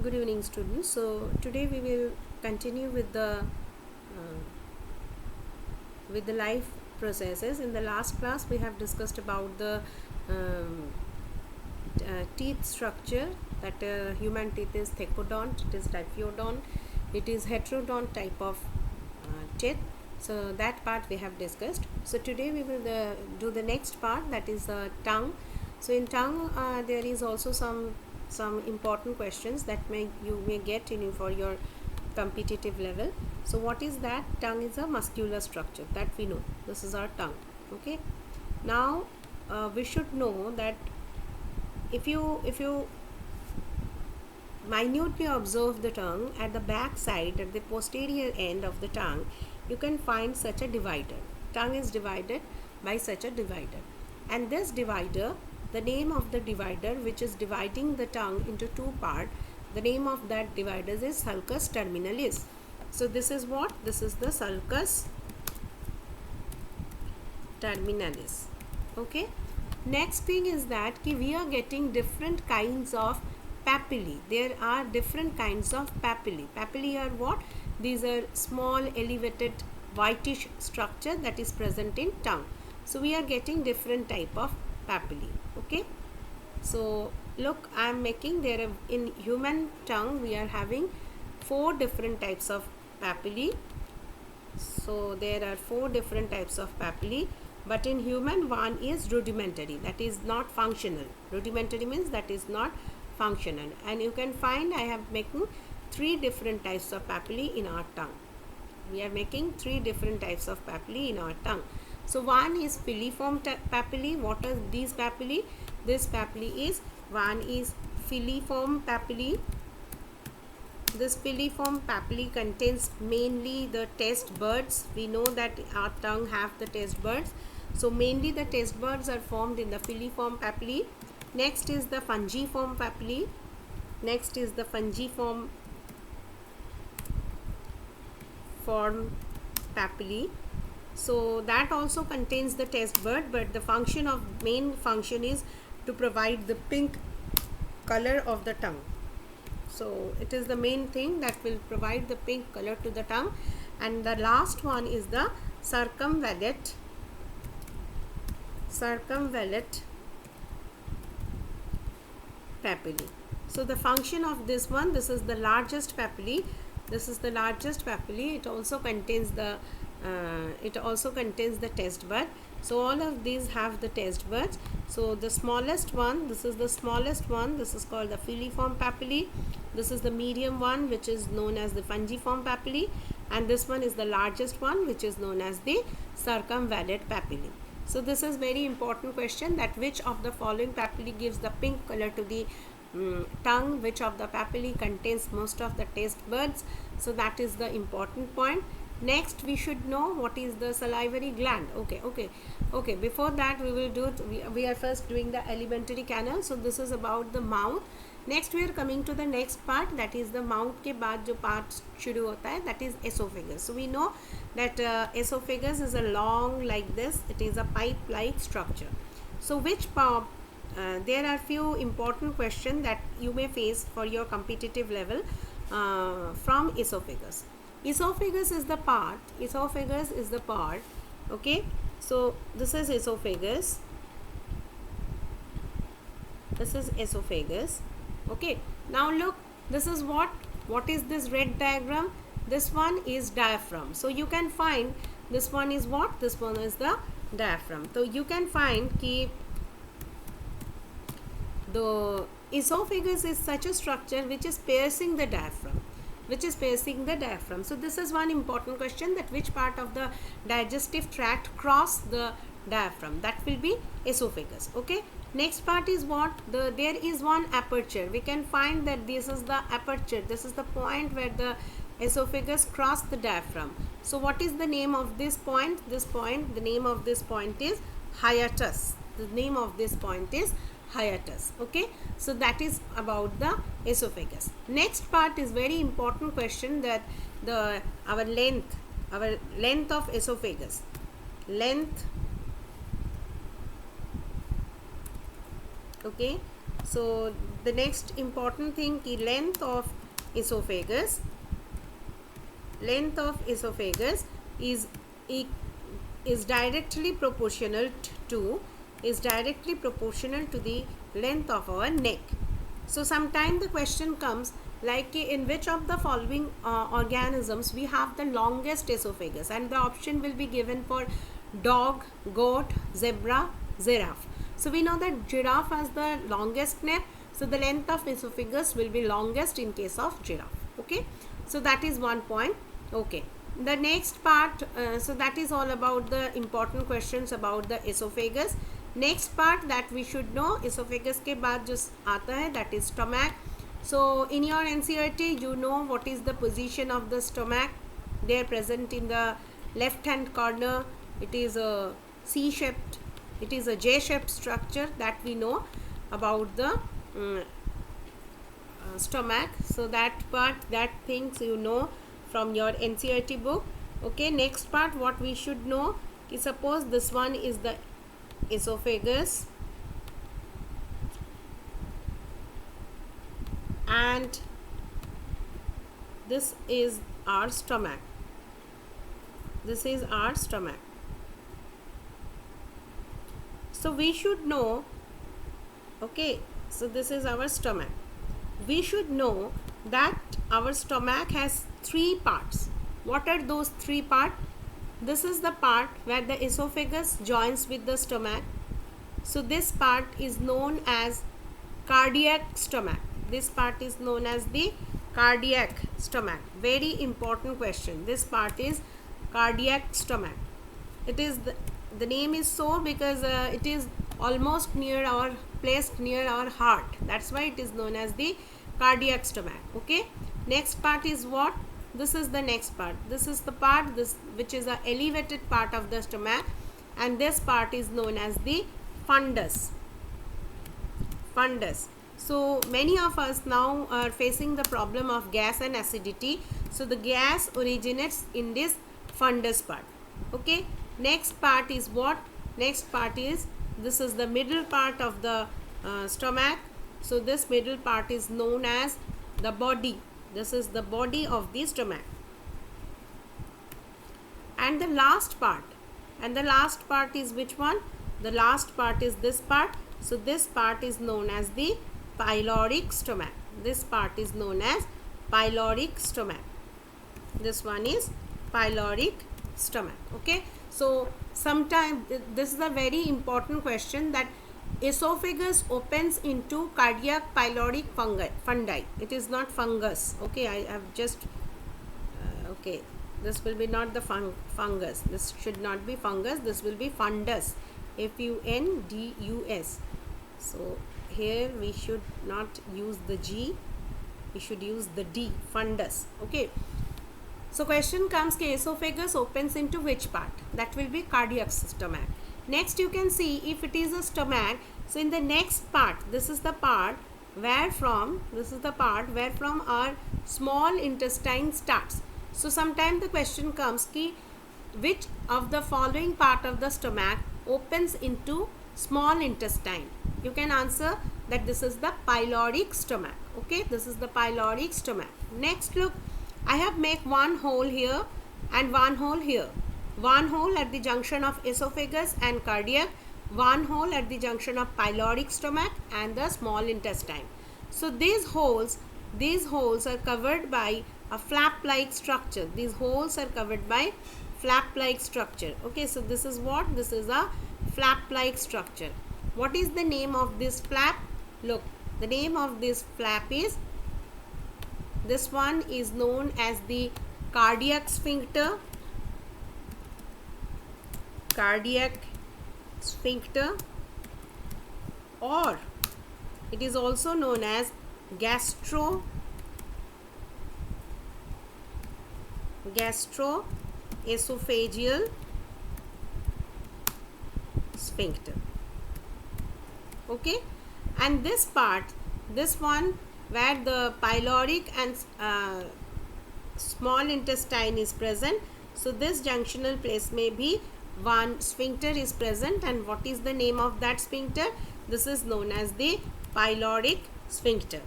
Good evening, students. So today we will continue with the life processes. In the last class, we have discussed about the um, teeth structure. That human teeth is thecodont, it is diprotodont, it is heterodont type of teeth. So that part we have discussed. So today we will do the next part, that is tongue. So in tongue, there is also some important questions that you may get in for your competitive level. So what is that? Tongue is a muscular structure that we know. This is our tongue. Okay. Now we should know that if you minutely observe the tongue, at the back side, at the posterior end of the tongue, you can find such a divider. Tongue is divided by such a divider, and this divider, the name of the divider which is dividing the tongue into two parts, the name of that divider is sulcus terminalis. So this is what? This is the sulcus terminalis. Okay. Next thing is that we are getting different kinds of papillae. There are different kinds of papillae. Papillae are what? These are small elevated whitish structure that is present in tongue. So we are getting different type of papillae. Okay. So look, I am making there in human tongue we are having 4 different types of papillae. So there are 4 different types of papillae, but in human one is rudimentary, that is not functional. Rudimentary means that is not functional, and you can find I have making 3 different types of papillae in our tongue. We are making 3 different types of papillae in our tongue. So one is filiform papillae. What are these papillae? This papillae is, one is filiform papillae. This filiform papillae contains mainly the taste buds. We know that our tongue have the taste buds. So mainly the taste buds are formed in the filiform papillae. Next is the fungiform papillae. Next is the fungiform form papillae. So that also contains the taste bud, but the main function is to provide the pink color of the tongue. So it is the main thing that will provide the pink color to the tongue. And the last one is the circumvallate papillae. So the function of this one, this is the largest papillae. This is the largest papillae. It also contains the taste bud. So all of these have the taste buds. So the smallest one, this is the smallest one, this is called the filiform papillae. This is the medium one, which is known as the fungiform papillae, and this one is the largest one, which is known as the circumvallate papillae. So this is very important question, that which of the following papillae gives the pink color to the tongue, which of the papillae contains most of the taste buds. So that is the important point. Next we should know what is the salivary gland. Okay, before that we are first doing the alimentary canal. So this is about the mouth. Next we are coming to the next part, that is the mouth के बाद जो part शुरू होता है, that is esophagus. So we know that esophagus is a long like this, it is a pipe like structure. So there are few important questions that you may face for your competitive level from esophagus. Esophagus is the part, okay. So this is esophagus, okay. Now look, this is what is this red diagram? This one is diaphragm. So you can find this one is what? This one is the diaphragm. So you can find कि the esophagus is such a structure which is piercing the diaphragm. So this is one important question, that which part of the digestive tract cross the diaphragm, that will be esophagus. Okay. Next part is what? There is one aperture. We can find that this is the aperture. This is the point where the esophagus cross the diaphragm. So what is the name of this point? The name of this point is hiatus. Okay. So that is about the esophagus. Next part is very important question, that our length of esophagus. Length Okay, so the next important thing is length of esophagus. Length of esophagus is directly proportional to the length of our neck. So sometimes the question comes like in which of the following organisms we have the longest esophagus, and the option will be given for dog, goat, zebra, giraffe. So we know that giraffe has the longest neck, so the length of esophagus will be longest in case of giraffe. Okay, so that is one point. Okay, the next part, so that is all about the important questions about the esophagus. Next part that we should know, esophagus के बाद जो आता है, that is stomach. So in your NCERT you know what is the position of the stomach. They are present in the left hand corner. It is a C-shaped, it is a J-shaped structure that we know about the stomach. So that part, that things you know from your NCERT book. Okay, next part what we should know is, suppose this one is the esophagus and this is our stomach. This is our stomach. So we should know, okay, so this is our stomach. We should know that our stomach has three parts. What are those three parts? This is the part where the esophagus joins with the stomach. So this part is known as cardiac stomach. This part is known as the cardiac stomach. Very important question. This part is cardiac stomach. It is the name is so because it is almost near our, placed near our heart. That's why it is known as the cardiac stomach. Okay, next part is what? This is the next part. This is the part which is a elevated part of the stomach, and this part is known as the fundus. Fundus. So many of us now are facing the problem of gas and acidity. So the gas originates in this fundus part. Okay, next part is what? Next part is, this is the middle part of the stomach. So this middle part is known as the body. This is the body of the stomach. And the last part, is which one? The last part is this part. So this part is known as the pyloric stomach. This part is known as pyloric stomach. This one is pyloric stomach. Okay, so sometimes this is a very important question, that esophagus opens into cardiac pyloric fundi. It is not fungus. Okay, I have just okay, this will be not the fungus. This should not be fungus. This will be fundus. Fundus. So here we should not use the G, we should use the D, fundus. Okay, so question comes, esophagus opens into which part? That will be cardiac stomach. Next you can see, if it is a stomach, so in the next part, this is the part where from our small intestine starts. So sometimes the question comes ki which of the following part of the stomach opens into small intestine? You can answer that this is the pyloric stomach. Okay, this is the pyloric stomach. Next look, I have make one hole here and one hole here. One hole at the junction of esophagus and cardiac, one hole at the junction of pyloric stomach and the small intestine. So these holes are covered by a flap-like structure. These holes are covered by flap-like structure. Okay, so this is what? This is a flap-like structure. What is the name of this flap? Look, the name of this flap is, this one is known as the cardiac sphincter. Cardiac sphincter, or it is also known as gastroesophageal sphincter. Okay, and this part, this one where the pyloric and small intestine is present, so this junctional place may be one sphincter is present. And what is the name of that sphincter? This is known as the pyloric sphincter.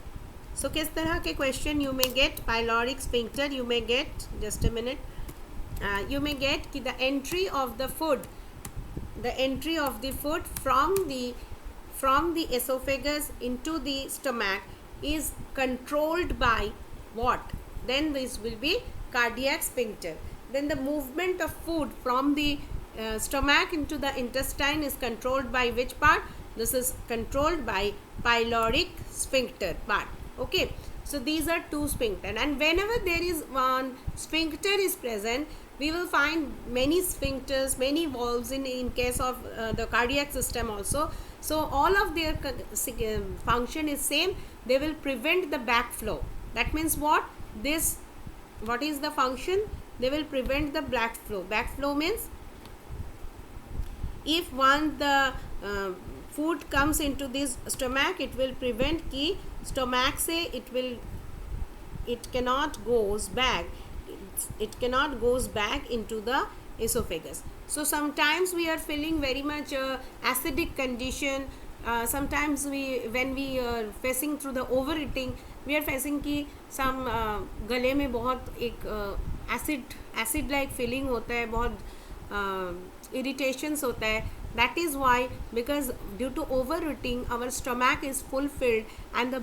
So किस तरह के question you may get? Pyloric sphincter you may get, just a minute, you may get कि the entry of the food from the esophagus into the stomach is controlled by what? Then this will be cardiac sphincter. Then the movement of food from the stomach into the intestine is controlled by which part? This is controlled by pyloric sphincter part. Okay, so these are two sphincter, and whenever there is one sphincter is present, we will find many sphincters, many valves in case of the cardiac system also. So all of their function is same. They will prevent the backflow. That means what is the function? They will prevent the backflow. Backflow means if once the food comes into this stomach, it will prevent कि stomach से it cannot goes back into the esophagus. So sometimes we are feeling very much acidic condition. Sometimes when we are facing through the overeating, we are facing कि some गले में बहुत एक acid like feeling होता है, बहुत irritations होता है. That is why, because due to overeating our stomach is fulfilled, and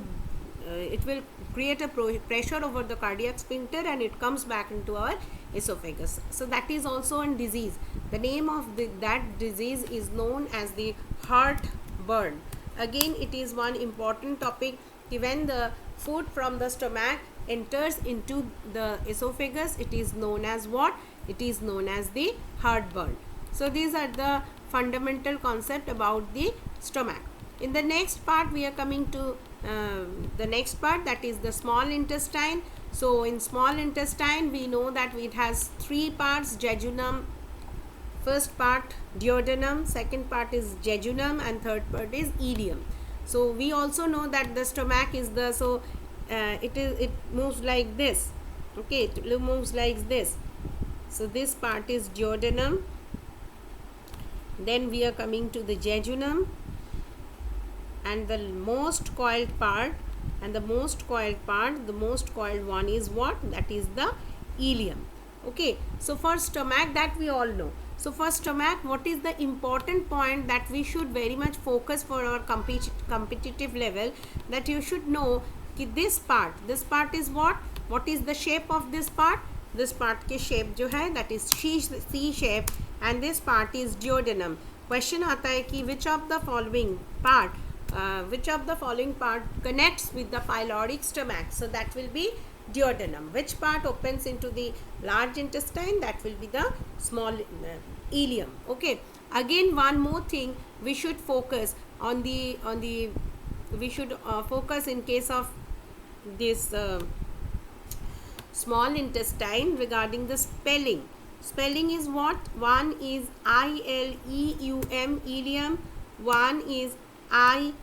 it will create a pressure over the cardiac sphincter, and it comes back into our esophagus. So that is also a disease. The name of that disease is known as the heartburn. Again, it is one important topic. When the food from the stomach enters into the esophagus, it is known as what? It is known as the heartburn. So these are the fundamental concept about the stomach. In the next part, we are coming to the next part, that is the small intestine. So in small intestine, we know that it has three parts: jejunum, first part duodenum, second part is jejunum, and third part is ileum. So we also know that the stomach is it moves like this. Okay, it moves like this. So this part is duodenum. Then we are coming to the jejunum, and the most coiled one is what? That is the ileum. Okay, so for stomach, that we all know. So for stomach, what is the important point that we should very much focus for our competitive level, that you should know कि this part is what is the shape of this part? This part के shape जो है, that is C shape, and this part is duodenum. Question आता है कि which of the following part connects with the pyloric stomach? So that will be duodenum. Which part opens into the large intestine? That will be the small ileum. Okay, again one more thing we should focus on we should focus in case of this small intestine regarding the spelling. Spelling is what? One is ileum, ileum. One is ileum,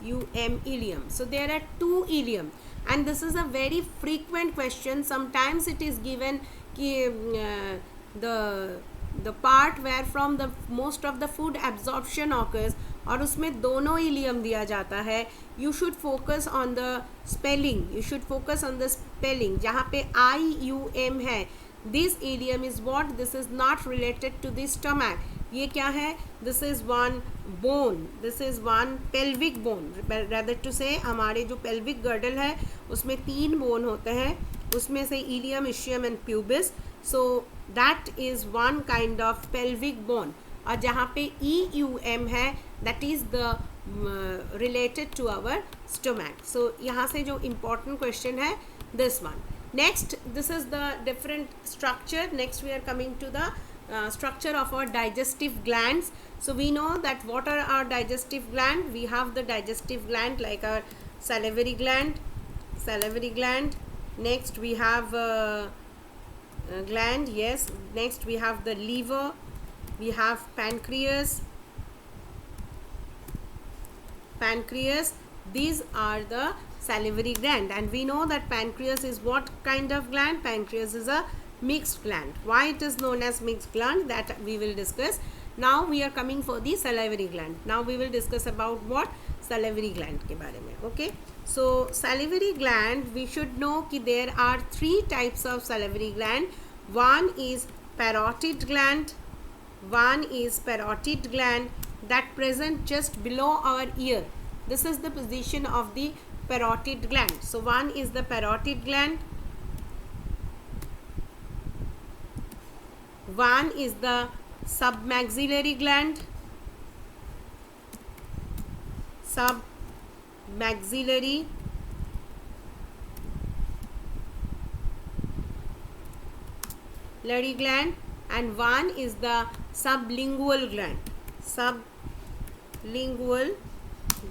ileum. So there are two ileum, and this is a very frequent question. Sometimes it is given the part where from the most of the food absorption occurs, और उसमें दोनों ilium दिया जाता है. You should focus on the spelling. जहाँ पे IUM है, this ilium is what? This is not related to the stomach. ये क्या है? This is one bone, this is one pelvic bone. Rather to say हमारे जो पेल्विक गर्डल है उसमें 3 बोन होते हैं, उसमें से ilium, ischium and pubis. So that is one kind of pelvic bone. और जहाँ पे EUM है, that is the related to our stomach. So यहाँ से जो इम्पॉर्टेंट क्वेश्चन है this one. Next, this is the different structure. Next we are coming to the structure of our digestive glands. So we know that what are our digestive gland? We have the digestive gland like our salivary gland. Next we have gland, yes. Next we have the liver. We have pancreas. These are the salivary gland, and we know that pancreas is what kind of gland? Pancreas is a mixed gland. Why it is known as mixed gland, that we will discuss Now we are coming for the salivary gland. Now we will discuss about what salivary gland के बारे में. Okay, so salivary gland, we should know कि there are 3 types of salivary gland. One is parotid gland, one is parotid gland that present just below our ear. This is the position of the parotid gland. So one is the parotid gland, one is the submaxillary gland, submaxillary gland, and one is the sublingual gland, sublingual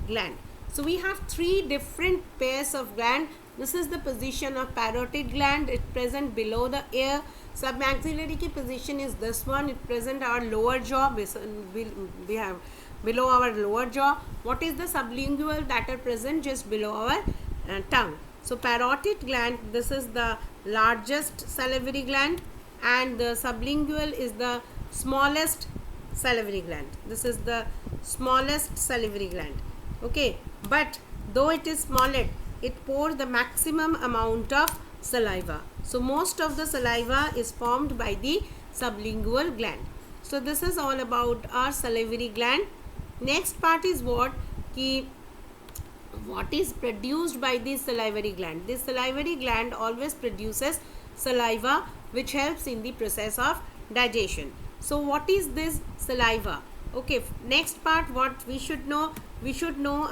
gland. So we have 3 different pairs of gland. This is the position of parotid gland. It present below the ear. Submaxillary की position is this one. It present our lower jaw. We have below our lower jaw. What is the sublingual? That are present just below our tongue. So parotid gland, this is the largest salivary gland, and the sublingual is the smallest salivary gland. This is the smallest salivary gland. Okay, but though it is smaller, it pours the maximum amount of saliva. So most of the saliva is formed by the sublingual gland. So this is all about our salivary gland. Next part is what is produced by the salivary gland. This salivary gland always produces saliva, which helps in the process of digestion. So what is this saliva? Okay, next part what we should know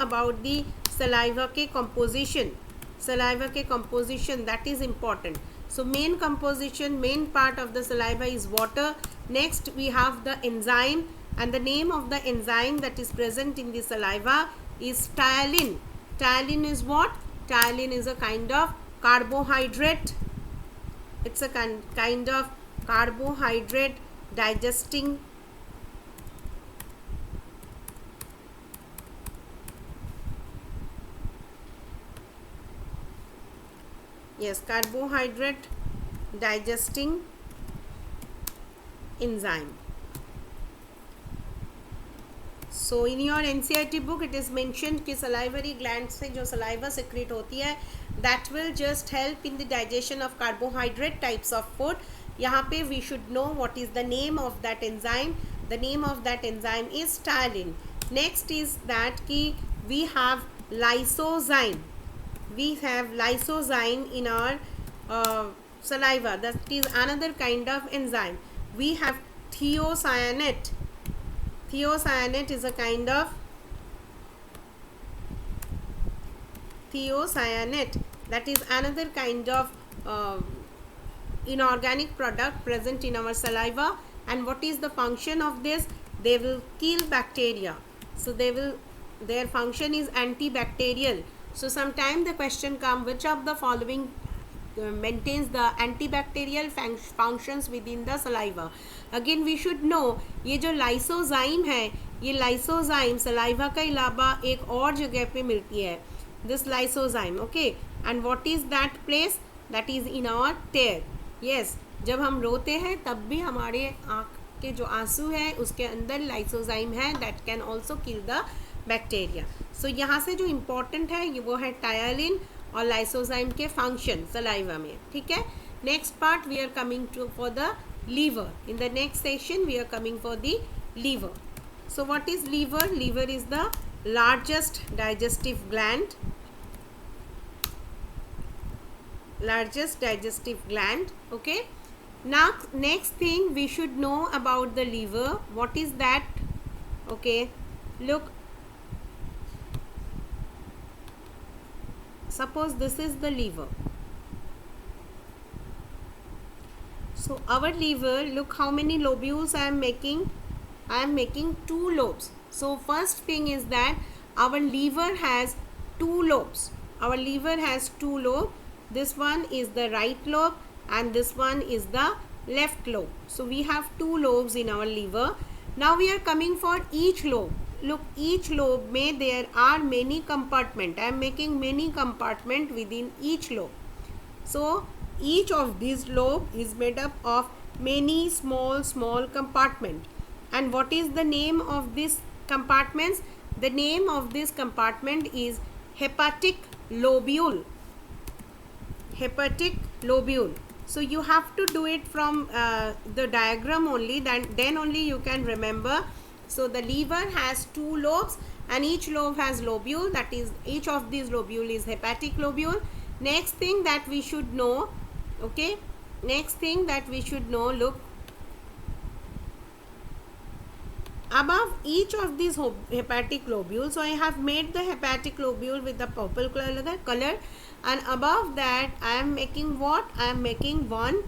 about the saliva के composition. Saliva के composition, that is important. So main composition, main part of the saliva is water. Next we have the enzyme, and the name of the enzyme that is present in the saliva is ptyalin. Ptyalin is what? Ptyalin is a kind of carbohydrate. It's a kind of carbohydrate digesting carbohydrate digesting enzyme. So in your NCERT book it is mentioned कि salivary gland से जो saliva secrete होती है, that will just help in the digestion of carbohydrate types of food. यहाँ पे we should know what is the name of that enzyme. The name of that enzyme is ptyalin. Next is that कि we have lysozyme. We have lysozyme in our saliva. That is another kind of enzyme. We have thiocyanate. Thiocyanate is a kind of that is another kind of inorganic product present in our saliva. And what is the function of this? They will kill bacteria. So their function is antibacterial. So sometime the question come, which of the following maintains the antibacterial functions within the saliva? Again we should know ये जो lysozyme है, ये lysozyme saliva का अलावा एक और जगह पे मिलती है. This lysozyme, okay, and what is that place? That is in our tear. Yes, जब हम रोते हैं तब भी हमारे आँख के जो आंसू है उसके अंदर lysozyme है, that can also kill the bacteria. So यहाँ से जो important है ये वो है ptyalin और lysozyme के function saliva में. ठीक है. Next part we are coming to for the liver. In the next session we are coming for the liver. So what is liver? Liver is the largest digestive gland. Okay. Now next thing we should know about the liver. What is that? Okay, look, suppose this is the liver. So our liver, look how many lobules I am making. I am making 2 lobes. So first thing is that our liver has 2 lobes. Our liver has 2 lobes. This one is the right lobe and this one is the left lobe. So we have 2 lobes in our liver. Now we are coming for each lobe. Look, each lobe may there are many compartment. I am making many compartment within each lobe. So each of these lobe is made up of many small compartment. And what is the name of this compartments? The name of this compartment is hepatic lobule. Hepatic lobule. So you have to do it from the diagram only, then only you can remember. So the liver has 2 lobes and each lobe has lobule, that is each of these lobule is hepatic lobule. Next thing that we should know, okay, next thing that we should know, look, above each of these hepatic lobules, so I have made the hepatic lobule with the purple color, and above that I am making what? I am making one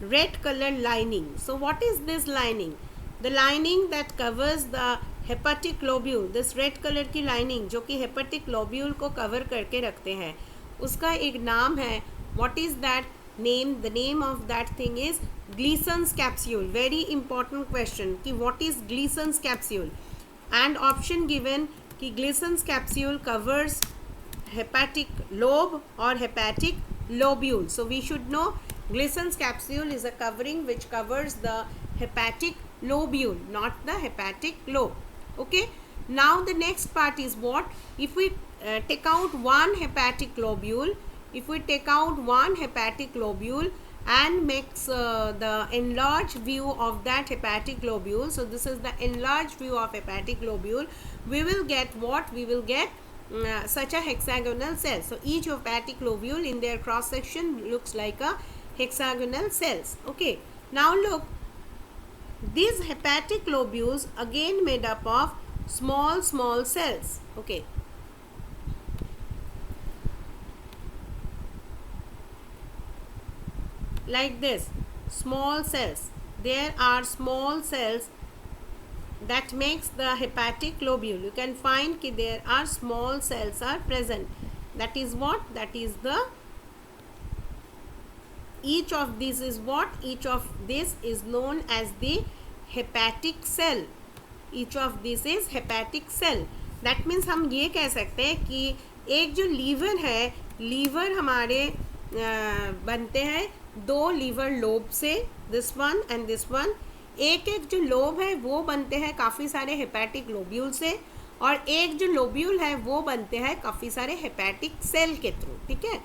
red color lining. So what is this lining? The lining that covers the hepatic lobule, this red color की lining जो कि hepatic lobule को cover करके रखते हैं, उसका एक नाम है. What is that name? The name of that thing is Gleason's capsule. Very important question कि what is Gleason's capsule? And option given कि Gleason's capsule covers hepatic lobe or hepatic lobule. So we should know Gleason's capsule is a covering which covers the hepatic lobule, not the hepatic lobe. Okay. Now the next part is what? If we take out one hepatic lobule, if we take out one hepatic lobule and makes the enlarged view of that hepatic lobule, so this is the enlarged view of hepatic lobule, we will get what? We will get such a hexagonal cell. So each hepatic lobule in their cross section looks like a hexagonal cells. Okay. Now look, these hepatic lobules again made up of small cells. Okay. Like this, small cells. There are small cells that makes the hepatic lobule. You can find that there are small cells are present. That is what? That is the, each of these is what? Each of this is known as the hepatic cell. Each of this is hepatic cell. That means हम ये कह सकते हैं कि एक जो liver है, liver हमारे बनते हैं 2 लीवर लोब से, this one and this one. एक एक जो लोब है वो बनते हैं काफ़ी सारे हेपेटिक लोब्यूल से, और एक जो लोब्यूल है वो बनते हैं काफ़ी सारे हेपेटिक सेल के थ्रू. ठीक है.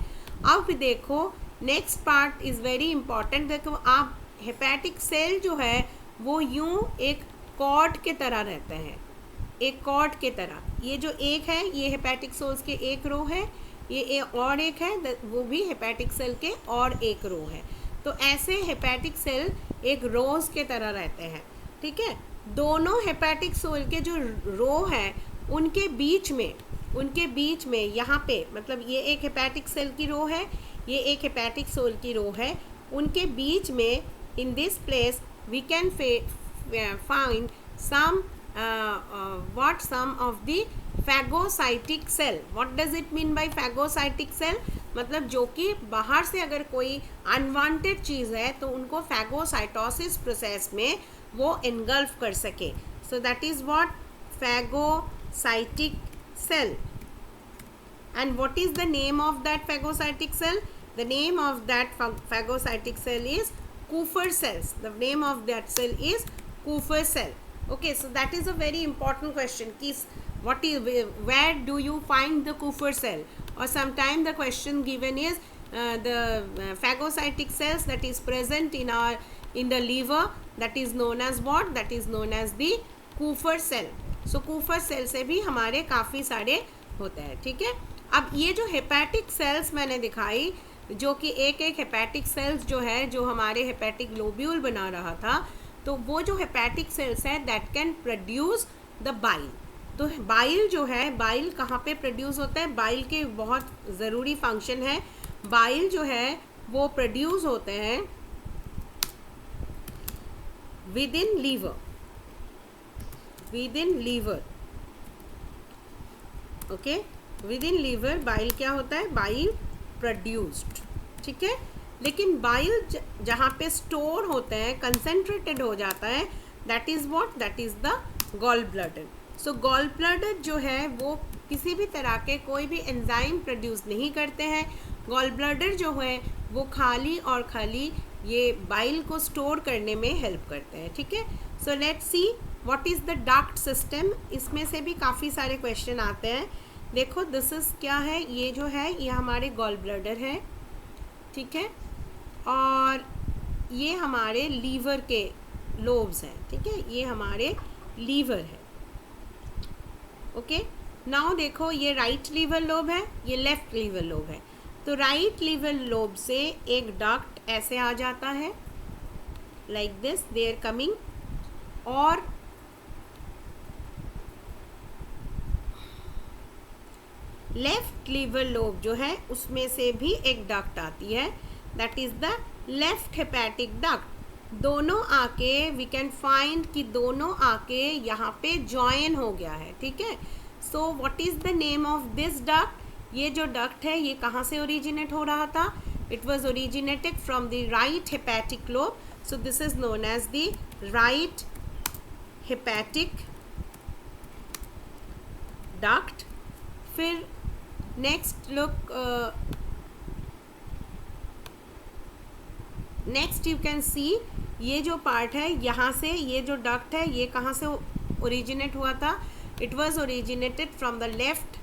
अब देखो next part is very important. देखो आप, हेपेटिक सेल जो है वो यूं एक कॉर्ड के तरह रहते हैं, एक कॉर्ड के तरह. ये जो एक है ये हेपेटिक सेल्स के एक रो है, ये और एक है वो भी हेपेटिक सेल के और एक रो है. तो ऐसे हेपेटिक सेल एक रोज के तरह रहते हैं. ठीक है. दोनों हेपेटिक सेल के जो रो हैं उनके बीच में यहाँ पे, मतलब ये एक हेपेटिक सेल की रो है, ये एक हेपेटिक सेल की रो है, उनके बीच में in this place we can find some some of the phagocytic cell. What does it mean by phagocytic cell? मतलब जो कि बाहर से अगर कोई अनवांटेड चीज़ है तो उनको phagocytosis प्रोसेस में वो engulf कर सके. So that is what phagocytic cell. And what is the name of that phagocytic cell? The name of that phagocytic cell is Kupffer cells. The name of that cell is Kupffer cell. Okay, so that is a very important question. Where do you find the Kupffer cell? Or sometime the question given is the phagocytic cells that is present in the liver, that is known as what? That is known as the Kupffer cell. So Kupffer cell से भी हमारे काफ़ी सारे होते हैं. ठीक है. अब ये जो हेपेटिक सेल्स मैंने दिखाई, जो कि एक एक हेपेटिक सेल्स जो है जो हमारे हेपेटिक लोब्यूल बना रहा था, तो वो जो हेपेटिक सेल्स है that can produce the bile. तो बाइल जो है, बाइल कहाँ पे प्रोड्यूस होता है? बाइल के बहुत ज़रूरी फंक्शन है. बाइल जो है वो प्रोड्यूस होते हैं within liver. Okay, within liver bile क्या होता है? Bile produced. ठीक है. लेकिन बाइल जहाँ पे स्टोर होते हैं, कंसंट्रेटेड हो जाता है, that is what? That is the gallbladder. So gallbladder जो है वो किसी भी तरह के कोई भी एंजाइम प्रोड्यूस नहीं करते हैं. गॉल ब्लैडर जो है वो खाली और खाली ये बाइल को स्टोर करने में हेल्प करते हैं. ठीक है. So let's see what is the duct system, इसमें से भी काफ़ी सारे क्वेश्चन आते हैं। देखो दिस इज़ क्या है, ये जो है ये हमारे गॉल ब्लैडर है, ठीक है, और ये हमारे लीवर के लोब्स हैं, ठीक है, ये हमारे लीवर है। ओके, नाउ देखो ये राइट लीवर लोब है, ये लेफ्ट लीवर लोब है। तो राइट लीवर लोब से एक डक्ट ऐसे आ जाता है, like this they are coming, और लेफ्ट लीवर लोब जो है उसमें से भी एक डक्ट आती है, that is the left hepatic duct. दोनों आके वी कैन फाइंड कि दोनों आके यहाँ पे जॉइन हो गया है, ठीक है। So what is the name of this duct, ये जो डक्ट है ये कहाँ से ओरिजिनेट हो रहा था, it was originated from the right hepatic lobe, so this is known as the right hepatic duct. फिर next look, next you can see ये जो पार्ट है यहाँ से, ये जो डक्ट है ये कहाँ से ओरिजिनेट हुआ था, it was originated from the left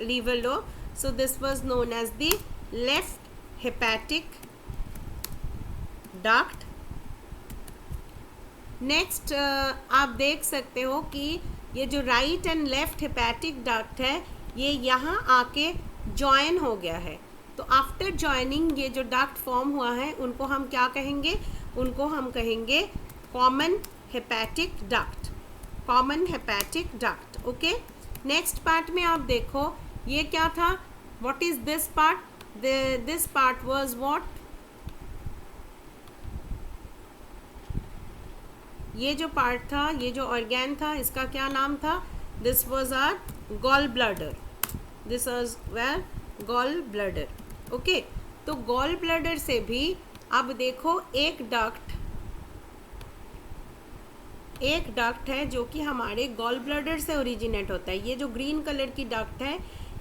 liver lobe, so this was known as the left hepatic duct. Next आप देख सकते हो कि ये जो right and left hepatic duct है ये यहाँ आके जॉइन हो गया है। तो आफ्टर जॉइनिंग ये जो डक्ट फॉर्म हुआ है उनको हम क्या कहेंगे, उनको हम कहेंगे common hepatic duct, common hepatic duct. Okay, next part में आप देखो ये क्या था, what is this part, this part was what, ये जो पार्ट था, ये जो ऑर्गेन था, इसका क्या नाम था, this was our gallbladder, this was where gallbladder. Okay, तो गॉल ब्लैडर से भी अब देखो एक डक्ट है जो कि हमारे गॉल ब्लैडर से ओरिजिनेट होता है। ये जो ग्रीन कलर की डक्ट है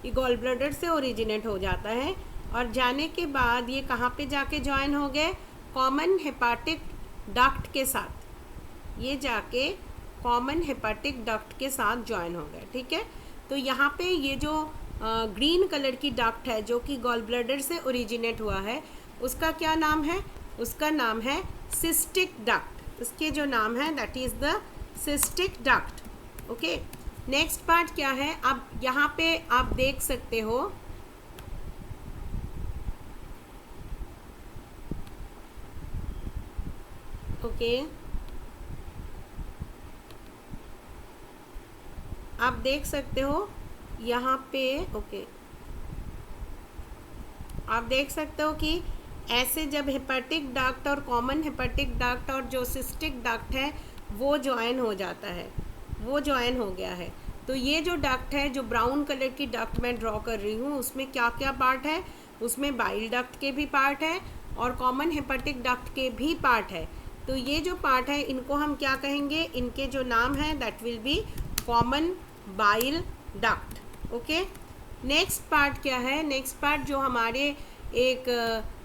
ये गॉल ब्लैडर से ओरिजिनेट हो जाता है, और जाने के बाद ये कहाँ पे जाके ज्वाइन हो गए, कॉमन हेपेटिक डक्ट के साथ, ये जाके कॉमन हेपेटिक डक्ट के साथ ज्वाइन हो गए, ठीक है। तो यहाँ पे ये जो ग्रीन कलर की डक्ट है जो कि गॉल ब्लैडर से ओरिजिनेट हुआ है उसका क्या नाम है, उसका नाम है सिस्टिक डक्ट, इसके जो नाम है that is the cystic duct. Okay, next part क्या है, अब यहाँ पे आप देख सकते हो ओके, आप देख सकते हो यहाँ पे, ओके, आप देख सकते हो कि ऐसे जब हेपेटिक डक्ट और कॉमन हेपेटिक डक्ट और जो सिस्टिक डक्ट है वो ज्वाइन हो जाता है, वो ज्वाइन हो गया है। तो ये जो डक्ट है, जो ब्राउन कलर की डक्ट मैं ड्रॉ कर रही हूँ, उसमें क्या क्या पार्ट है, उसमें बाइल डक्ट के भी पार्ट है और कॉमन हेपेटिक डक्ट के भी पार्ट है। तो ये जो पार्ट है इनको हम क्या कहेंगे, इनके जो नाम है that will B common bile duct. Okay, next part क्या है, नेक्स्ट पार्ट जो हमारे एक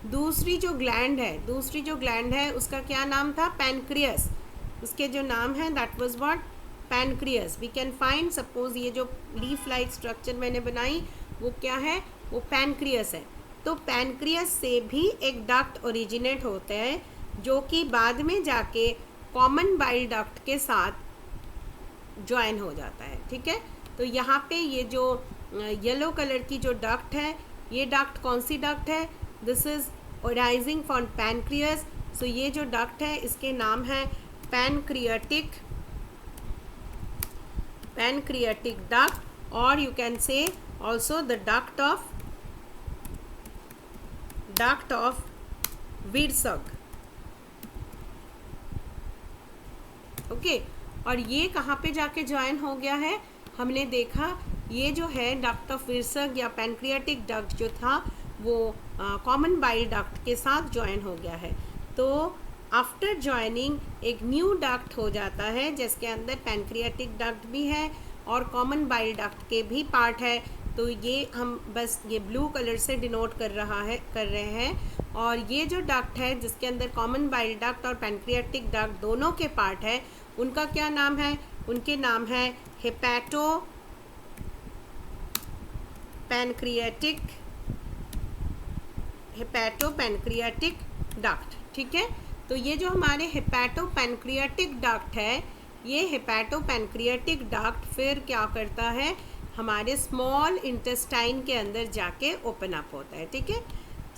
दूसरी जो ग्लैंड है उसका क्या नाम था, पैनक्रियस, उसके जो नाम है that was what, pancreas. We can find, suppose ये जो लीफ लाइक स्ट्रक्चर मैंने बनाई वो क्या है, वो पैनक्रियस है। तो पैनक्रियस से भी एक डक्ट ओरिजिनेट होते हैं जो कि बाद में जाके कॉमन बाइल डक्ट के साथ ज्वाइन हो जाता है, ठीक है। तो यहाँ पे ये जो येलो कलर की जो डक्ट है, ये डक्ट कौन सी डक्ट है, this is arising from pancreas. So ये जो डक्ट है इसके नाम है पैनक्रियाटिक डक्ट, और you can say also the duct of Wirsung. Okay, और ये कहाँ पे जाके ज्वाइन हो गया है, हमने देखा ये जो है डक्ट ऑफ विर्सक या पैनक्रियाटिक डक्ट जो था वो कॉमन बाइल डक्ट के साथ ज्वाइन हो गया है। तो आफ्टर ज्वाइनिंग एक न्यू डक्ट हो जाता है जिसके अंदर पैनक्रियाटिक डक्ट भी है और कॉमन बाइल डक्ट के भी पार्ट है। तो ये हम बस ये ब्लू कलर से डिनोट कर रहे हैं। और ये जो डक्ट है जिसके अंदर कॉमन बाइल डक्ट और पैनक्रियाटिक डक्ट दोनों के पार्ट है उनका क्या नाम है? उनके नाम है हेपेटो पैनक्रियाटिक डक्ट। ठीक है, तो ये जो हमारे हेपेटो पैनक्रियाटिक डक्ट है, ये हेपेटो पैनक्रियाटिक डक्ट फिर क्या करता है, हमारे स्मॉल इंटेस्टाइन के अंदर जाके ओपन अप होता है। ठीक है,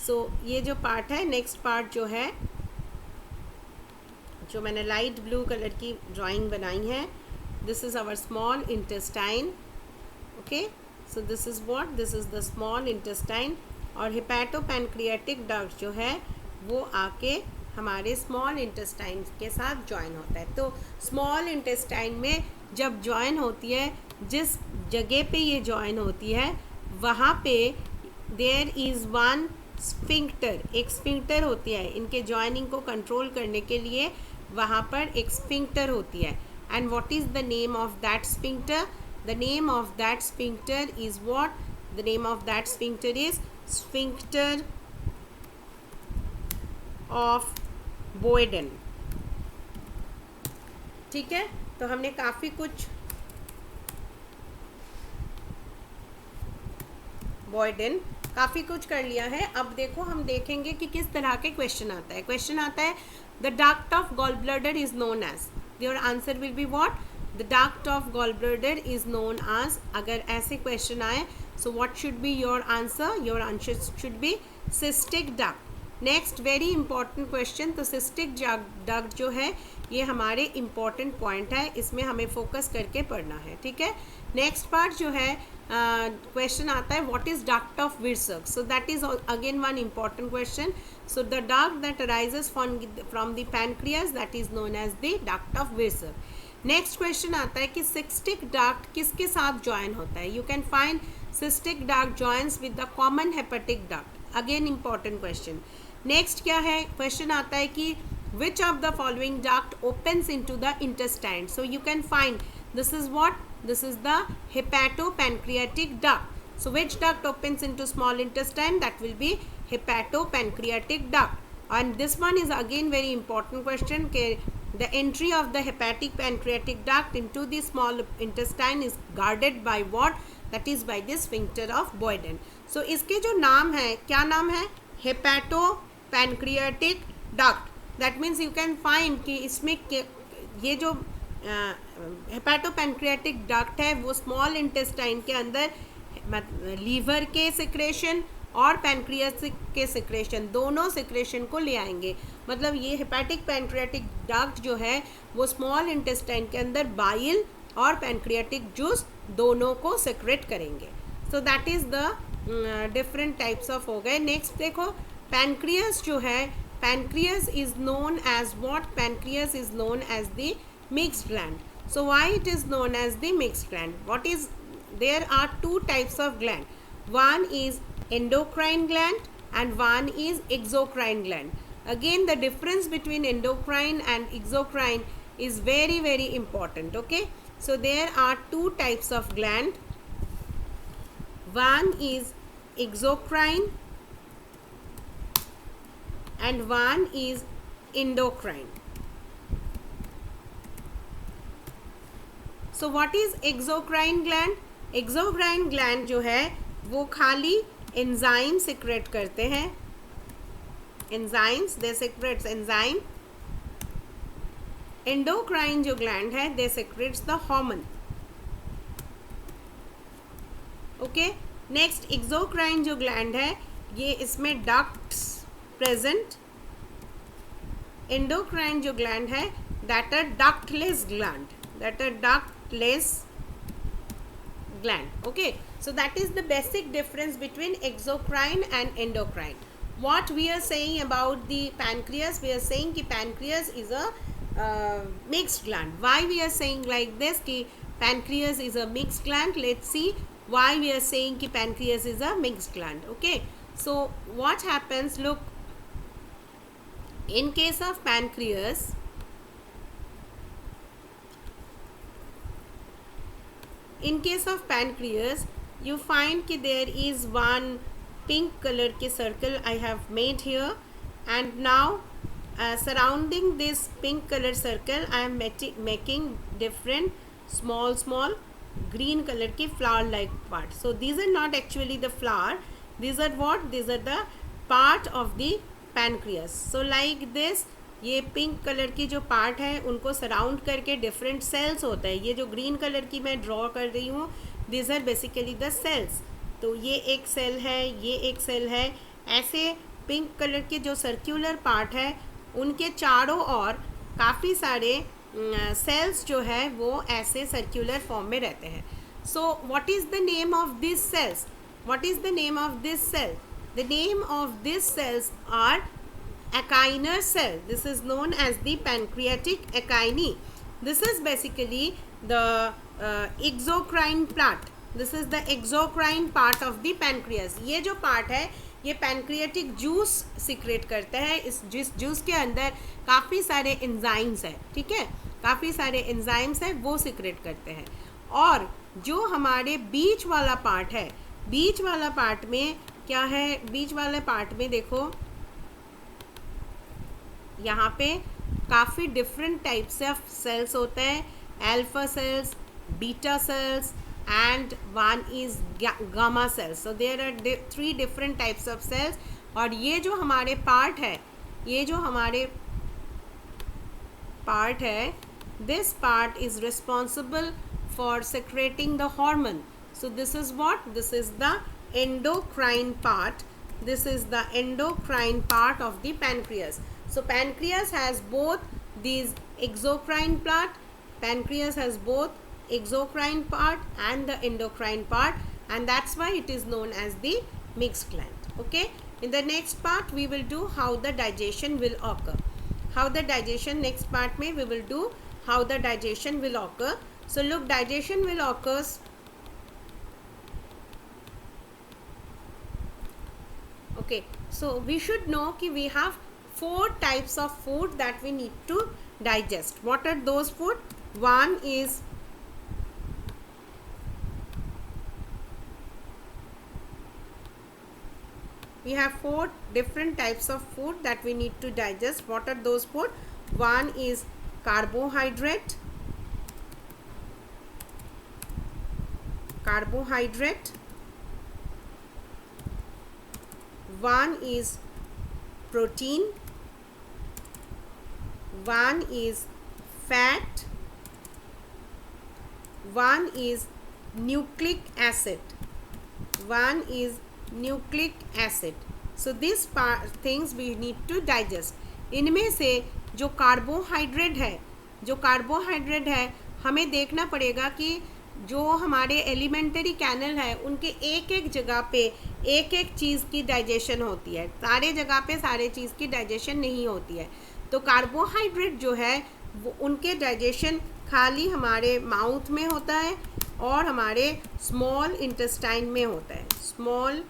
सो ये जो पार्ट है, नेक्स्ट पार्ट जो है, जो मैंने लाइट ब्लू कलर की ड्राइंग बनाई है, this is our small intestine. Okay, so this is what, this is the small intestine. और हेपेटो पैनक्रियाटिक डक्ट जो है वो आके हमारे स्मॉल इंटेस्टाइन के साथ ज्वाइन होता है। तो स्मॉल इंटेस्टाइन में जब ज्वाइन होती है, जिस जगह पे ये ज्वाइन होती है वहाँ पे देयर इज़ वन स्फिंक्टर, एक स्फिंक्टर होती है। इनके ज्वाइनिंग को कंट्रोल करने के लिए वहाँ पर एक स्फिंक्टर होती है। And what is the name of that sphincter? The name of that sphincter is what? The name of that sphincter is sphincter of Boyden. ठीक है, तो हमने काफ़ी कुछ बॉयडन काफ़ी कुछ कर लिया है। अब देखो, हम देखेंगे कि किस तरह के क्वेश्चन आता है। क्वेश्चन आता है the duct of gall bladder is known as, your answer will be what? The duct of gall bladder is known as. अगर ऐसे क्वेश्चन आए, so what should be your answer? Your answer should be cystic duct. Next very important question, तो cystic duct जो है ये हमारे important point है, इसमें हमें फोकस करके पढ़ना है। ठीक है, नेक्स्ट पार्ट जो है क्वेश्चन आता है what is duct of Wirsung. So that is again one important question. So the duct that arises from the pancreas, that is known as the duct of Wirsung. Next question आता है कि cystic duct किसके साथ join होता है? You can find cystic duct joins with the common hepatic duct. Again important question. Next क्या है, question आता है कि which of the following duct opens into the intestine? So you can find this is what, this is the hepatopancreatic duct. So which duct opens into small intestine? That will be hepatopancreatic duct. And this one is again very important question, the entry of the hepatic pancreatic duct into the small intestine is guarded by what? That is by the sphincter of Boyden. So इसके जो नाम है, क्या नाम है? hepatopancreatic duct. That means you can find कि इसमें ये जो हेपेटोपैनक्रियाटिक डक्ट है वो स्मॉल इंटेस्टाइन के अंदर लीवर के सिक्रेशन और पैनक्रियास के सिक्रेशन, दोनों सिक्रेशन को ले आएंगे। मतलब ये हेपेटिक पैनक्रियाटिक डक्ट जो है वो स्मॉल इंटेस्टाइन के अंदर बाइल और पैनक्रियाटिक जूस दोनों को सिक्रेट करेंगे। सो that is the different types of हो गए। नेक्स्ट देखो, पैनक्रियास जो है, pancreas is known as what? Pancreas is known as the mixed gland. So why it is known as the mixed gland? What is, there are two types of gland. One is endocrine gland and one is exocrine gland. Again, the difference between endocrine and exocrine is very very important. Okay, so there are two types of gland. One is exocrine and one is endocrine. So what is exocrine gland? Exocrine gland जो है वो खाली enzyme secrete करते हैं, enzymes, they secrets enzyme. Endocrine जो gland है they secrets the hormone. Okay, next exocrine जो gland है ये इसमें डक्ट्स प्रेजेंट। एंडोक्राइन जो ग्लैंड है that are ductless gland, that are ductless gland. Okay, so that is the basic difference between exocrine and endocrine. What we are saying about the pancreas, we are saying कि pancreas is a mixed gland. Why we are saying like this कि pancreas is a mixed gland? Let's see why we are saying कि pancreas is a mixed gland. Okay, so what happens, look, in case of pancreas, in case of pancreas you find कि there is one pink color के circle I have made here, and now surrounding this pink color circle I am making different small green color की flower like part. So these are not actually the flower, these are what, these are the part of the pancreas. So like this, ये pink colour की जो part है उनको surround करके different cells होता है. ये जो ग्रीन कलर की मैं ड्रॉ कर रही हूँ, this are basically the cells. तो ये एक सेल है, ये एक सेल है. ऐसे पिंक कलर के जो सर्क्यूलर पार्ट है उनके चारों ओर काफ़ी सारे सेल्स जो है वो ऐसे सर्क्यूलर फॉर्म में रहते हैं. So what is the name of this cells? What is the name of this cell? The name of this cells are acinal cell. This is known as the pancreatic acini. This is basically the exocrine part. This is the exocrine part of the pancreas. ये जो part है ये pancreatic juice secrete करता है. इस juice के अंदर काफ़ी सारे एंजाइम्स है, ठीक है, काफ़ी सारे एंजाइम्स है वो सिक्रेट करते हैं. और जो हमारे बीच वाला पार्ट है, बीच वाला पार्ट में क्या है? बीच वाले पार्ट में देखो यहाँ पे काफ़ी डिफरेंट टाइप्स ऑफ सेल्स होते हैं. Alpha cells, beta cells and one is gamma cells. So there are 3 different types of cells. और ये जो हमारे पार्ट है, ये जो हमारे पार्ट है, this part is responsible for secreting the hormone. So this is what? This is the endocrine part. This is the endocrine part of the pancreas. So pancreas has both these exocrine part. Pancreas has both exocrine part and the endocrine part, and that's why it is known as the mixed gland. Okay. In the next part we will do how the digestion will occur. How the digestion, next part में we will do how the digestion will occur. So look, digestion will occur. Okay, so we should know कि we have 4 types of food that we need to digest. What are those food? One is we have 4 different types of food that we need to digest. What are those food? One is carbohydrate. One is protein, one is fat, one is nucleic acid, one is nucleic acid. So these things we need to digest. इनमें से जो carbohydrate है हमें देखना पड़ेगा कि जो हमारे एलिमेंटरी कैनल है उनके एक एक जगह पे एक एक चीज़ की डाइजेशन होती है. सारे जगह पे सारे चीज़ की डाइजेशन नहीं होती है. तो कार्बोहाइड्रेट जो है वो उनके डाइजेशन खाली हमारे माउथ में होता है और हमारे स्मॉल इंटेस्टाइन में होता है. स्मॉल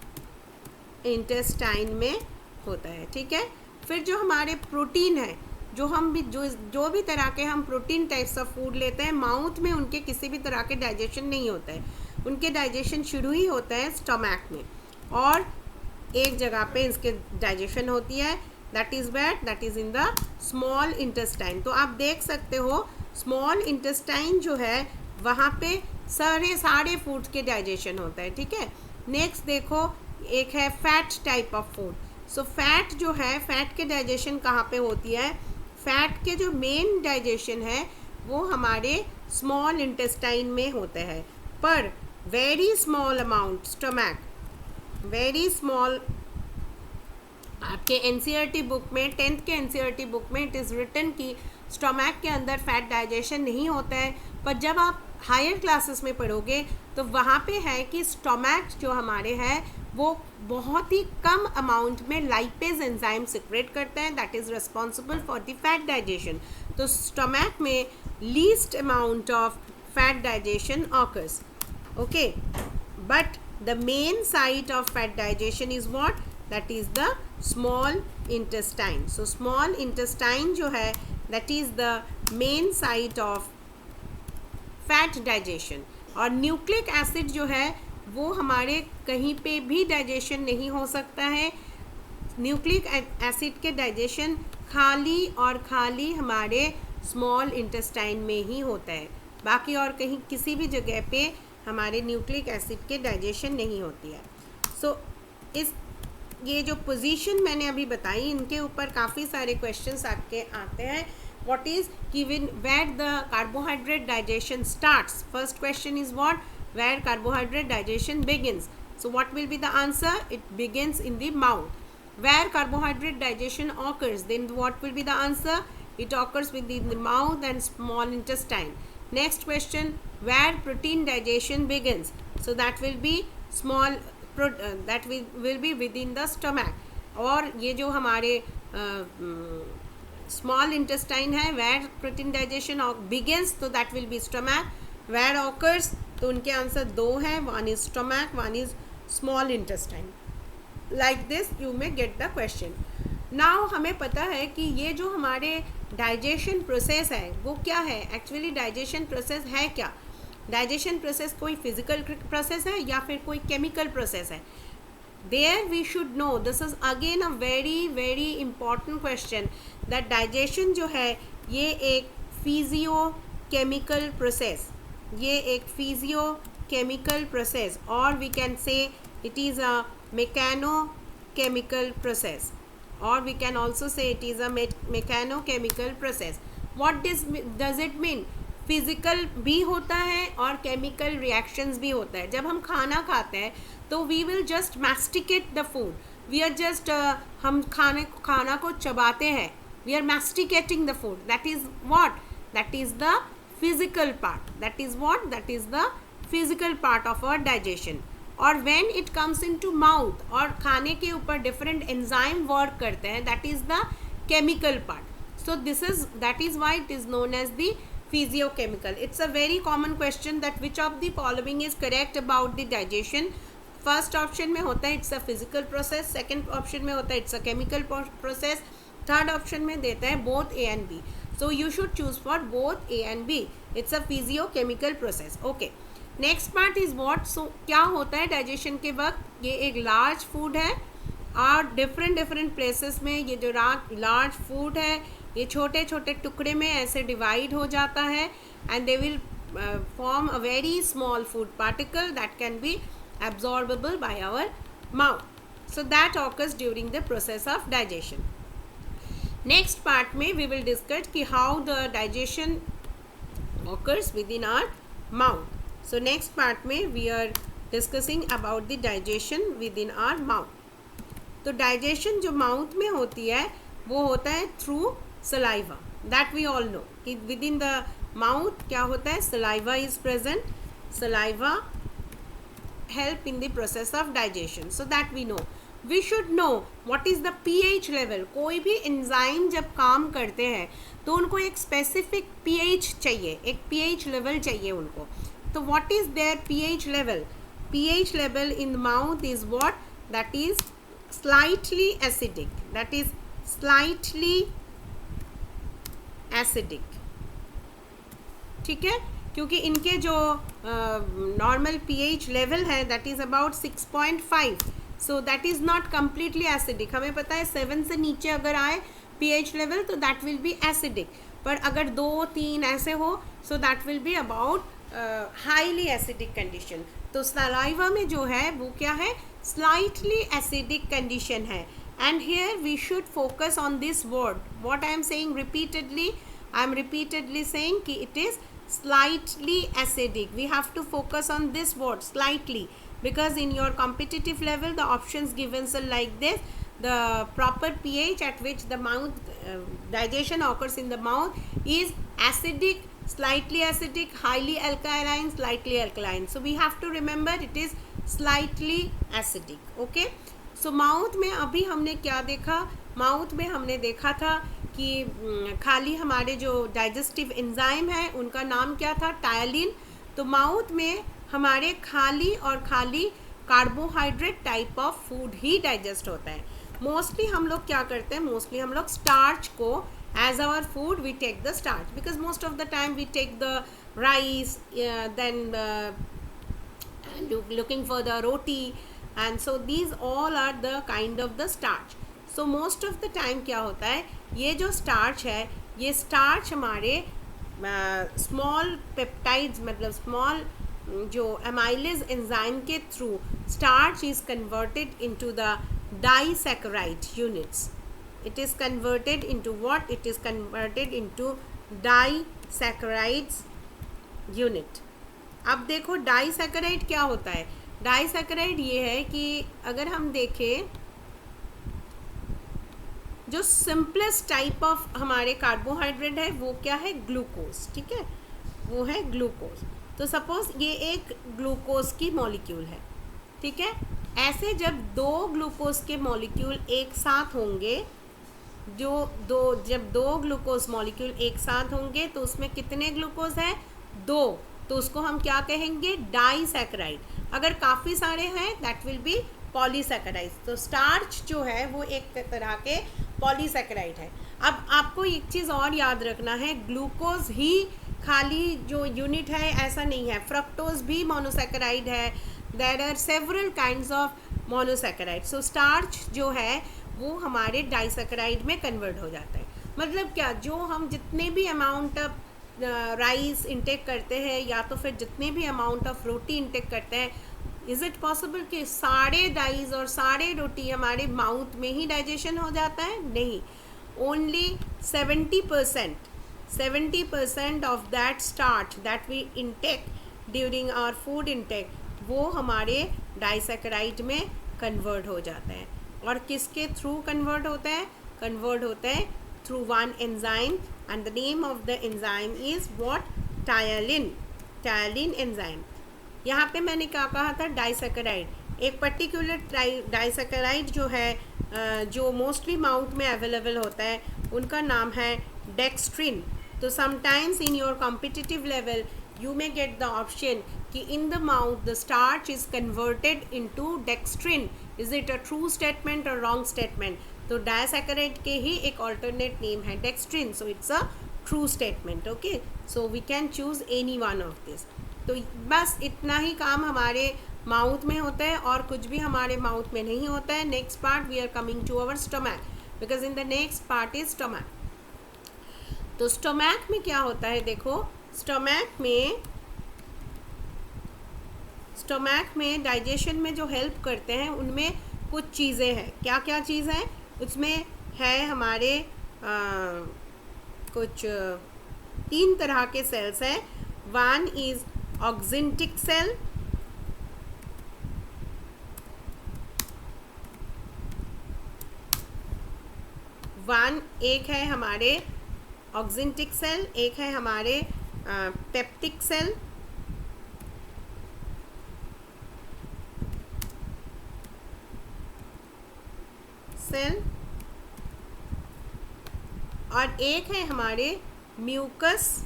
इंटेस्टाइन में होता है, ठीक है. फिर जो हमारे प्रोटीन है, जो हम भी जो भी तरह के हम प्रोटीन टाइप्स ऑफ फूड लेते हैं, माउथ में उनके किसी भी तरह के डाइजेशन नहीं होता है. उनके डाइजेशन शुरू ही होता है स्टमक में और एक जगह पे इसके डाइजेशन होती है. That is where? That is in the small intestine. तो आप देख सकते हो स्मॉल इंटेस्टाइन जो है वहाँ पे सारे फूड्स के डाइजेशन होता है, ठीक है. नेक्स्ट देखो, एक है fat type of food. So fat जो है, फैट के डाइजेशन कहाँ पे होती है? फैट के जो मेन डाइजेशन है वो हमारे स्मॉल इंटेस्टाइन में होता है, पर very small amount stomach, very small. आपके एनसीईआरटी बुक में, 10th के एनसीईआरटी बुक में इट इज़ रिटन कि स्टमक के अंदर फैट डाइजेशन नहीं होता है. पर जब आप हायर क्लासेस में पढ़ोगे तो वहाँ पे है कि स्टमक जो हमारे है वो बहुत ही कम अमाउंट में लाइपेज एंजाइम सिक्रेट करते हैं. That is responsible for the fat digestion. तो स्टमक में least amount of fat digestion occurs. Okay, but the main site of fat digestion is what? That is the small intestine. So small intestine जो है that is the main site of fat digestion. और nucleic acid जो है वो हमारे कहीं पे भी डाइजेशन नहीं हो सकता है. न्यूक्लिक एसिड के डाइजेशन खाली और खाली हमारे स्मॉल इंटेस्टाइन में ही होता है, बाकी और कहीं किसी भी जगह पे हमारे न्यूक्लिक एसिड के डाइजेशन नहीं होती है। सो इस ये जो पोजीशन मैंने अभी बताई, इनके ऊपर काफ़ी सारे क्वेश्चंस आपके आते हैं। What is given where the carbohydrate digestion starts? First question is what? Where carbohydrate digestion begins? So what will be the answer? It begins in the mouth. Where carbohydrate digestion occurs, then what will be the answer? It occurs within the mouth and small intestine. Next question, where protein digestion begins? So that will be small, that will be within the stomach. और ये जो हमारे small intestine है, where protein digestion begins, so that will be stomach. Where occurs, तो उनके answer दो हैं, one is stomach, one is small intestine. Like this you may get the question. Now हमें पता है कि ये जो हमारे डाइजेशन प्रोसेस है वो क्या है? एक्चुअली डाइजेशन प्रोसेस है क्या? डाइजेशन प्रोसेस कोई फिजिकल प्रोसेस है या फिर कोई केमिकल प्रोसेस है? There we should know, this is again a very very important question, that digestion जो है ये एक फिजियो केमिकल प्रोसेस, ये एक physio chemical process, or we can say it is a mechanochemical process, or we can also say it is a mechanochemical process. What does it mean? Physical भी होता है और केमिकल रिएक्शंस भी होता है। जब हम खाना खाते हैं तो we will just masticate the food, we are just हम खाना को चबाते हैं, we are masticating the food, that is what? That is the physical part, that is what? That is the physical part of our digestion. और when it comes into mouth, और खाने के ऊपर डिफरेंट एंजाइम वर्क करते हैं, that is the chemical part. So this is, that is why it is known as the physiochemical. It's a very common question that which of the following is correct about the digestion. First option में होता है it's a physical process, second option में होता है it's a chemical process, third option में देता है both A and B. So you should choose for both A and B. It's a physiochemical process. Okay, next part is what? So क्या होता है digestion के वक्त? ये एक लार्ज फूड है और डिफरेंट प्लेसेस में ये जो लार्ज फूड है ये छोटे छोटे टुकड़े में ऐसे डिवाइड हो जाता है and they will form a very small food particle that can be absorbable by our mouth. So that occurs during the process of digestion. Next part में we will discuss कि how the digestion occurs within our mouth. So next part में we are discussing about the digestion within our mouth. तो digestion जो mouth में होती है वो होता है through saliva. That we all know कि within the mouth क्या होता है? Saliva is present. Saliva help in the process of digestion, so that we know. We should know what is the pH level. कोई भी enzyme जब काम करते हैं तो उनको एक specific pH चाहिए, एक pH level चाहिए उनको. तो what is their pH level? pH level in the mouth is what? That is slightly acidic. That is slightly acidic. ठीक है, क्योंकि इनके जो नॉर्मल पीएच लेवल है that is about 6.5. So that is not completely acidic. हमें पता है 7 से नीचे अगर आए पीएच लेवल तो दैट विल बी एसिडिक, पर अगर 2-3 ऐसे हो so that will be about highly acidic condition. तो सलाइवा में जो है वो क्या है? स्लाइटली एसिडिक कंडीशन है. And here we should focus on this word. What I am saying repeatedly, I am repeatedly saying कि it is slightly acidic. We have to focus on this word slightly, because in your competitive level the options given are like this. The proper pH at which the mouth digestion occurs in the mouth is acidic, slightly acidic, highly alkaline, slightly alkaline. So we have to remember it is slightly acidic. Okay, so mouth में अभी हमने क्या देखा? Mouth में हमने देखा था कि खाली हमारे जो डाइजेस्टिव एंजाइम है उनका नाम क्या था? टायलिन. तो माउथ में हमारे खाली carbohydrate type of food he digest होता है. मोस्टली हम लोग क्या करते हैं? मोस्टली हम लोग स्टार्च को as our food we take the starch, because most of the time we take the rice, then looking for the roti, and so these all are the kind of the starch. So most of the time क्या होता है, ये जो starch है, ये starch हमारे small peptides मतलब small जो एमाइलेज एंजाइम के through starch is converted into the disaccharide units. It is converted into what? It is converted into disaccharides unit. अब देखो डाइसैकेराइड क्या होता है. डाइसैकेराइड ये है कि अगर हम देखें जो सिंपलेस्ट टाइप ऑफ हमारे कार्बोहाइड्रेट है वो क्या है, ग्लूकोज. ठीक है, वो है ग्लूकोज. तो सपोज ये एक ग्लूकोज की मॉलिक्यूल है. ठीक है, ऐसे जब दो ग्लूकोज के मॉलिक्यूल एक साथ होंगे, जब दो ग्लूकोज मॉलिक्यूल एक साथ होंगे तो उसमें कितने ग्लूकोज हैं, 2. तो उसको हम क्या कहेंगे, डाइसैकेराइड. अगर काफ़ी सारे हैं दैट विल बी पॉलीसैकेराइड. तो स्टार्च जो है वो एक तरह के पॉलीसैकेराइड है. अब आपको एक चीज़ और याद रखना है, ग्लूकोज ही खाली जो यूनिट है ऐसा नहीं है, फ्रक्टोज भी मोनोसैकेराइड है. There are several kinds of monosaccharide. So starch जो है वो हमारे डाइसैकेराइड में कन्वर्ट हो जाता है. मतलब क्या, जो हम जितने भी अमाउंट ऑफ राइस इंटेक करते हैं या तो फिर जितने भी अमाउंट ऑफ रोटी इंटेक करते हैं, इज़ इट पॉसिबल कि सारे राइस और सारे रोटी हमारे माउथ में ही डाइजेशन हो जाता है? नहीं. Only 70% of that starch that we intake during our food intake वो हमारे डाइसैकेराइड में कन्वर्ट हो जाता है. और किसके थ्रू कन्वर्ट होता है, कन्वर्ट होता है through one enzyme and the name of the enzyme is what, ptyalin. Ptyalin enzyme. यहाँ पे मैंने क्या कहा था, डाइसैकेराइड. एक पर्टिकुलर डाइसैकेराइड जो है जो मोस्टली माउथ में अवेलेबल होता है उनका नाम है डेक्स्ट्रिन. तो sometimes in your competitive level you may get the option कि in the mouth the starch is converted into dextrin. Is it a true statement or wrong statement? तो disaccharide के ही एक alternate name है dextrin, so it's a true statement. Okay, so we can choose any one of this. तो बस इतना ही काम हमारे mouth में होता है और कुछ भी हमारे माउथ में नहीं होता है. Next part we are coming to our stomach, because in the next part is stomach. तो स्टोमैक में क्या होता है, देखो स्टोमैक में डाइजेशन में जो हेल्प करते हैं उनमें कुछ चीज़ें हैं. क्या क्या चीज़ है उसमें है, हमारे कुछ 3 तरह के सेल्स हैं. वन इज ऑक्जेंटिक सेल, एक है हमारे ऑक्जेंटिक सेल, एक है हमारे पेप्टिक सेल. और एक है हमारे म्यूकस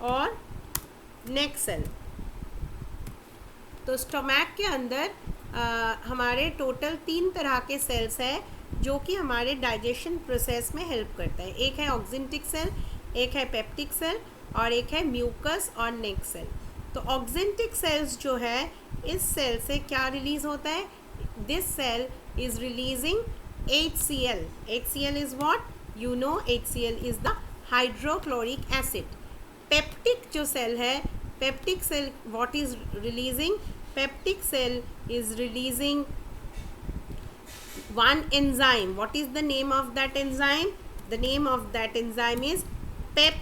और नेक सेल. तो स्टोमैक के अंदर हमारे टोटल 3 तरह के सेल्स हैं जो कि हमारे डाइजेशन प्रोसेस में हेल्प करता है. एक है ऑक्जेंटिक सेल, एक है पेप्टिक सेल और एक है म्यूकस और नेक सेल. तो ऑक्जेंटिक सेल्स जो है, इस सेल से क्या रिलीज होता है, this cell is releasing HCl. HCl is what, you know HCl is the hydrochloric acid. Peptic जो सेल है, peptic cell what is releasing, peptic cell is releasing one enzyme. What is the name of that enzyme? The name of that enzyme is pepsinogen.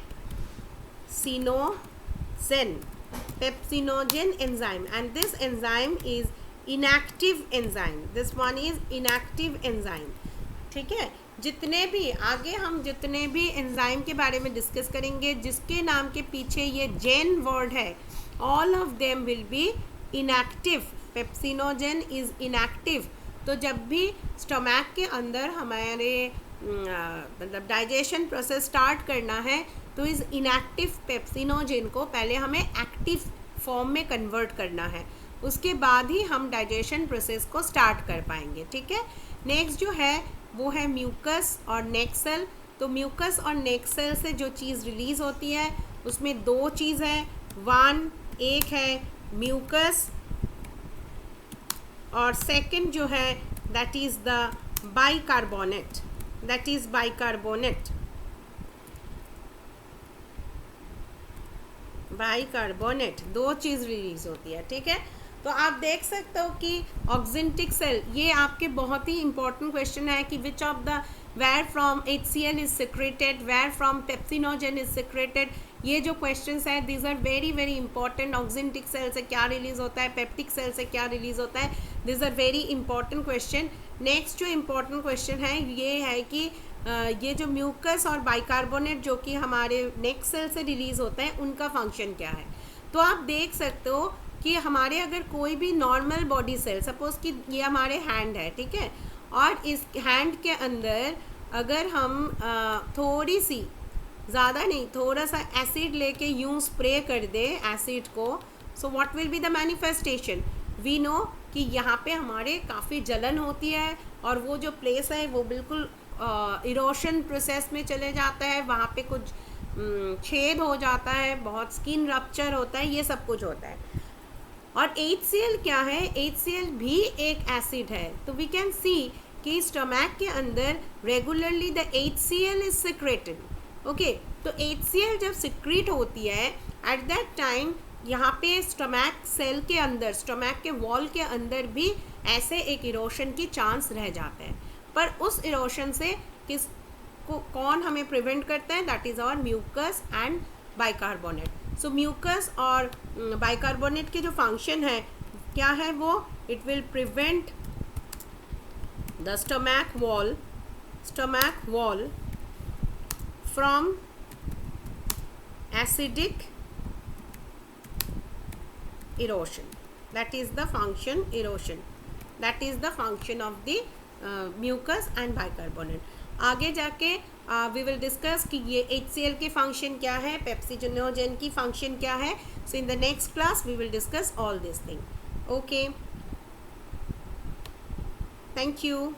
Pepsinogen enzyme, and this enzyme is inactive enzyme. This one is inactive enzyme. ठीक है, जितने भी आगे हम जितने भी enzyme के बारे में डिस्कस करेंगे जिसके नाम के पीछे ये जेन वर्ड है, all of them will be inactive. Pepsinogen is inactive. तो जब भी स्टोमैक के अंदर हमारे मतलब डाइजेशन प्रोसेस स्टार्ट करना है तो इस इनएक्टिव पेप्सिनोजेन को पहले हमें एक्टिव फॉर्म में कन्वर्ट करना है, उसके बाद ही हम डाइजेशन प्रोसेस को स्टार्ट कर पाएंगे. ठीक है, नेक्स्ट जो है वो है म्यूकस और नेक सेल. तो म्यूकस और नेक सेल से जो चीज़ रिलीज़ होती है उसमें 2 चीज़ है. एक है म्यूकस और सेकंड जो है that is the bicarbonate, that is bicarbonate, bicarbonate, दो चीज़ रिलीज होती है, ठीक है। तो आप देख सकते हो कि ऑक्जेंटिक सेल, ये आपके बहुत ही इंपॉर्टेंट क्वेश्चन है कि which of the where from HCl is secreted, where from pepsinogen is secreted, ये जो क्वेश्चंस है these are very very important. Oxyntic cell से क्या रिलीज होता है, पेप्टिक सेल से क्या रिलीज होता है, these are very important question. Next जो इंपॉर्टेंट क्वेश्चन है ये है कि ये जो म्यूकस और बाइकार्बोनेट जो कि हमारे नेक सेल से रिलीज होते हैं उनका फंक्शन क्या है। तो आप देख सकते हो कि हमारे अगर कोई भी नॉर्मल बॉडी सेल, सपोज कि ये हमारे हैंड है, ठीक है, और इस हैंड के अंदर अगर हम थोड़ी सी, ज़्यादा नहीं, थोड़ा सा एसिड लेके यूँ स्प्रे कर दे एसिड को, so what will be the manifestation, we know कि यहाँ पे हमारे काफ़ी जलन होती है और वो जो प्लेस है वो बिल्कुल इरोशन प्रोसेस में चले जाता है, वहाँ पे कुछ छेद हो जाता है, बहुत स्किन रप्चर होता है, ये सब कुछ होता है। और HCl क्या है, HCl भी एक एसिड है। तो वी कैन सी कि स्टमक के अंदर regularly the HCl is secreted, okay. तो HCl जब सिक्रीट होती है एट दैट टाइम यहाँ पे स्टमक सेल के अंदर, स्टमक के वॉल के अंदर भी ऐसे एक इरोशन की चांस रह जाता है। पर उस इरोशन से किस को कौन हमें प्रिवेंट करता है, that is our mucus and bicarbonate. So mucus और बाइकार्बोनेट के जो फंक्शन है क्या है वो, it will prevent the stomach wall from acidic erosion, that is the function erosion, that is the function of the mucus and bicarbonate। आगे जाके we will discuss कि ये HCl के function क्या है, पेप्सिनोजन की function क्या है। So in the next class we will discuss all these things, okay, thank you।